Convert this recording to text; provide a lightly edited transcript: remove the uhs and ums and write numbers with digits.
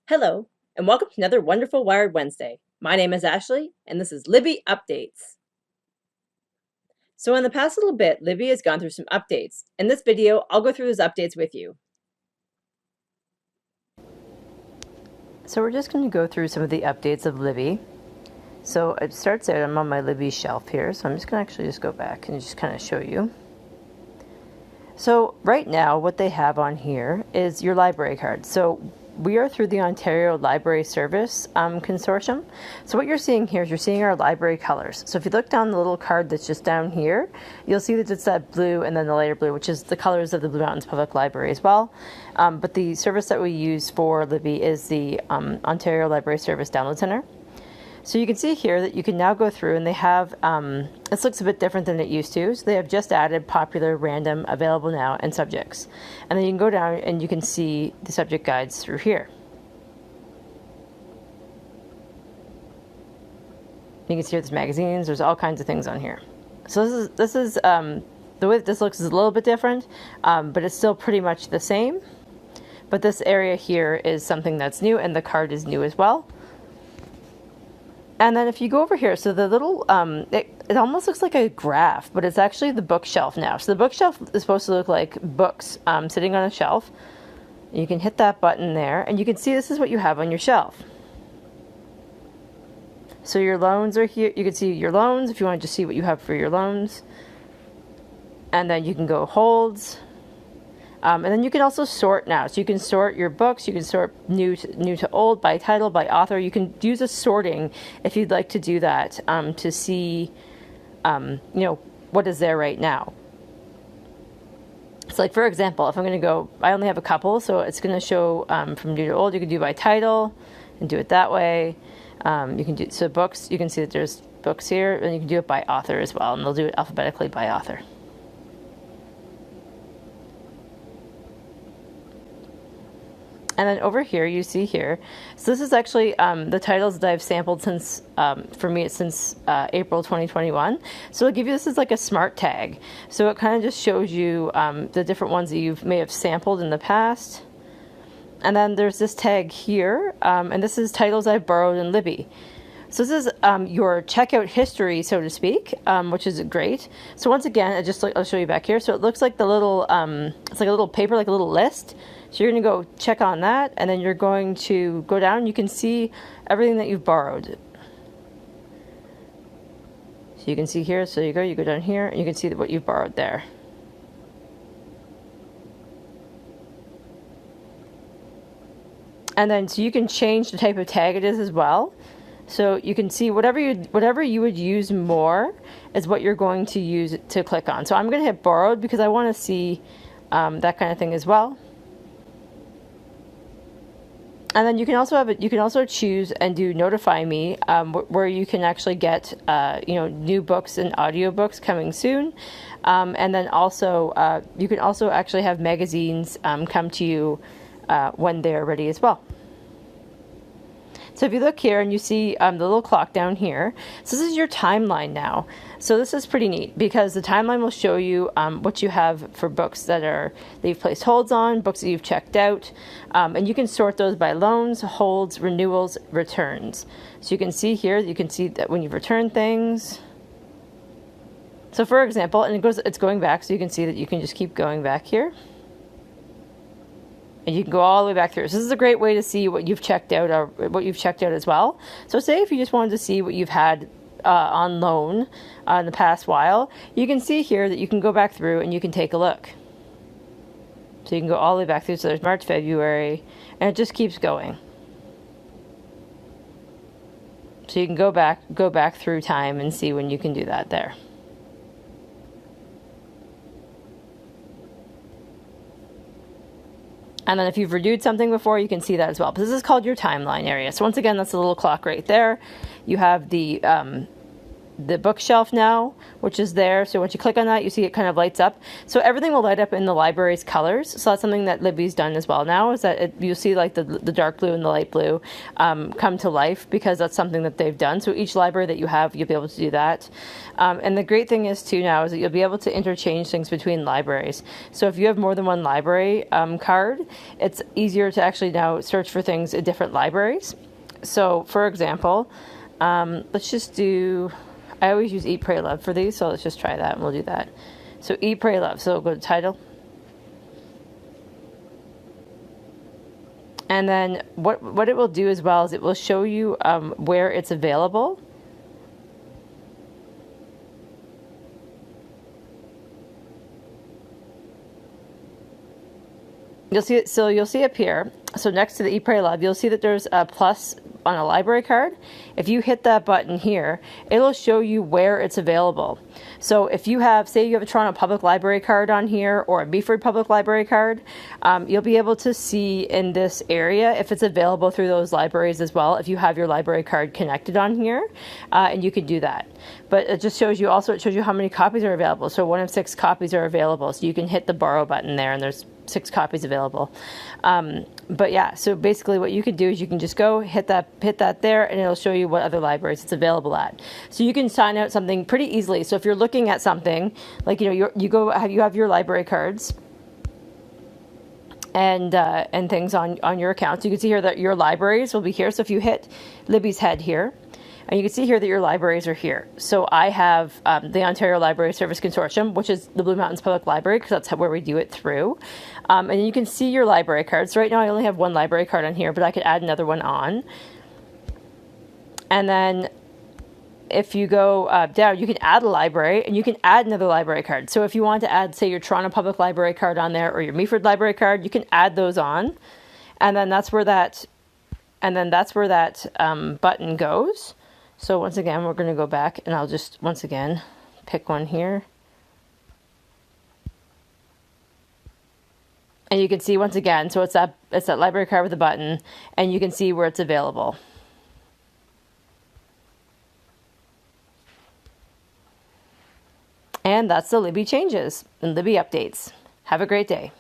Hello, and welcome to another wonderful Wired Wednesday. My name is Ashley, and this is Libby Updates. So in the past little bit, Libby has gone through some updates. In this video, I'll go through those updates with you. So we're just going to go through some of the updates of Libby. So it starts out, I'm on my Libby shelf here, so I'm just going to actually just go back and just kind of show you. So right now, what they have on here is your library card. So we are through the Ontario Library Service Consortium. So what you're seeing here is you're seeing our library colors. So if you look down the little card that's just down here, you'll see that it's that blue and then the lighter blue, which is the colors of the Blue Mountains Public Library as well. But the service that we use for Libby is the Ontario Library Service Download Center. So you can see here that you can now go through and they have, this looks a bit different than it used to. So they have just added popular, random, available now, and subjects. And then you can go down and you can see the subject guides through here. You can see there's magazines, there's all kinds of things on here. So this is the way that this looks is a little bit different, but it's still pretty much the same. But this area here is something that's new, and the card is new as well. And then if you go over here, so the little, it almost looks like a graph, but it's actually the bookshelf now. So the bookshelf is supposed to look like books sitting on a shelf. You can hit that button there, and you can see this is what you have on your shelf. So your loans are here. You can see your loans if you want to just see what you have for your loans. And then you can go holds. And then you can also sort now. So you can sort your books. You can sort new to old by title, by author. You can use a sorting if you'd like to do that to see, what is there right now. So like, for example, if I'm going to go, I only have a couple, so it's going to show from new to old. You can do by title and do it that way. You can do, so books, you can see that there's books here, and you can do it by author as well, and they'll do it alphabetically by author. And then over here, you see here, so this is actually the titles that I've sampled since, for me, it's since April 2021. So it'll give you, this is like a smart tag. So it kind of just shows you the different ones that you may have sampled in the past. And then there's this tag here, and this is titles I've borrowed in Libby. So this is your checkout history, so to speak, which is great. So once again, I'll show you back here. So it looks like the little, it's like a little paper, like a little list. So you're going to go check on that, and then you're going to go down. You can see everything that you've borrowed. So you can see here, so you go down here, and you can see what you've borrowed there. And then, so you can change the type of tag it is as well. So you can see whatever you would use more is what you're going to use to click on. So I'm going to hit borrowed because I want to see that kind of thing as well. And then you can also choose and do notify me, where you can actually get new books and audiobooks coming soon. And then also you can also actually have magazines come to you when they're ready as well. So if you look here and you see the little clock down here, so this is your timeline now. So this is pretty neat because the timeline will show you what you have for books that you've placed holds on, books that you've checked out, and you can sort those by loans, holds, renewals, returns. So you can see here, you can see that when you've returned things. So for example, and it's going back, so you can see that you can just keep going back here. And you can go all the way back through. So this is a great way to see what you've checked out, or what you've checked out as well. So say if you just wanted to see what you've had on loan in the past while, you can see here that you can go back through and you can take a look. So you can go all the way back through. So there's March, February, and it just keeps going. So you can go back through time and see when you can do that there. And then if you've renewed something before, you can see that as well. But this is called your timeline area. So once again, that's a little clock right there. You have the the bookshelf now, which is there. So once you click on that, you see it kind of lights up. So everything will light up in the library's colors. So that's something that Libby's done as well now, is that you'll see like the dark blue and the light blue come to life, because that's something that they've done. So each library that you have, you'll be able to do that. And the great thing is too now is that you'll be able to interchange things between libraries. So if you have more than one library card, it's easier to actually now search for things in different libraries. So for example, let's just do, I always use Eat, Pray, Love for these, so let's just try that and we'll do that. So Eat, Pray, Love. So we'll go to title. And then what it will do as well is it will show you where it's available. You'll see it, so you'll see up here. So next to the Eat, Pray, Love, you'll see that there's a plus on a library card. If you hit that button here, it'll show you where it's available. So if you have, say you have a Toronto Public Library card on here or a Meaford Public Library card, you'll be able to see in this area if it's available through those libraries as well, if you have your library card connected on here, and you can do that. But it just shows you, also it shows you how many copies are available. So 1 of 6 copies are available. So you can hit the borrow button there and there's 6 copies available. But yeah, so basically what you could do is you can just go hit that there and it'll show you what other libraries it's available at. So you can sign out something pretty easily. So if you're looking at something like, you know, you have your library cards and things on your account. So you can see here that your libraries will be here. So if you hit Libby's head here, and you can see here that your libraries are here. So I have the Ontario Library Service Consortium, which is the Blue Mountains Public Library, because that's where we do it through. And you can see your library cards. So right now I only have one library card on here, but I could add another one on. And then if you go down, you can add a library, and you can add another library card. So if you want to add, say, your Toronto Public Library card on there, or your Meaford Library card, you can add those on. And then that's where that button goes. So once again, we're going to go back and I'll just, once again, pick one here. And you can see once again, so it's that library card with a button, and you can see where it's available. And that's the Libby changes and Libby updates. Have a great day.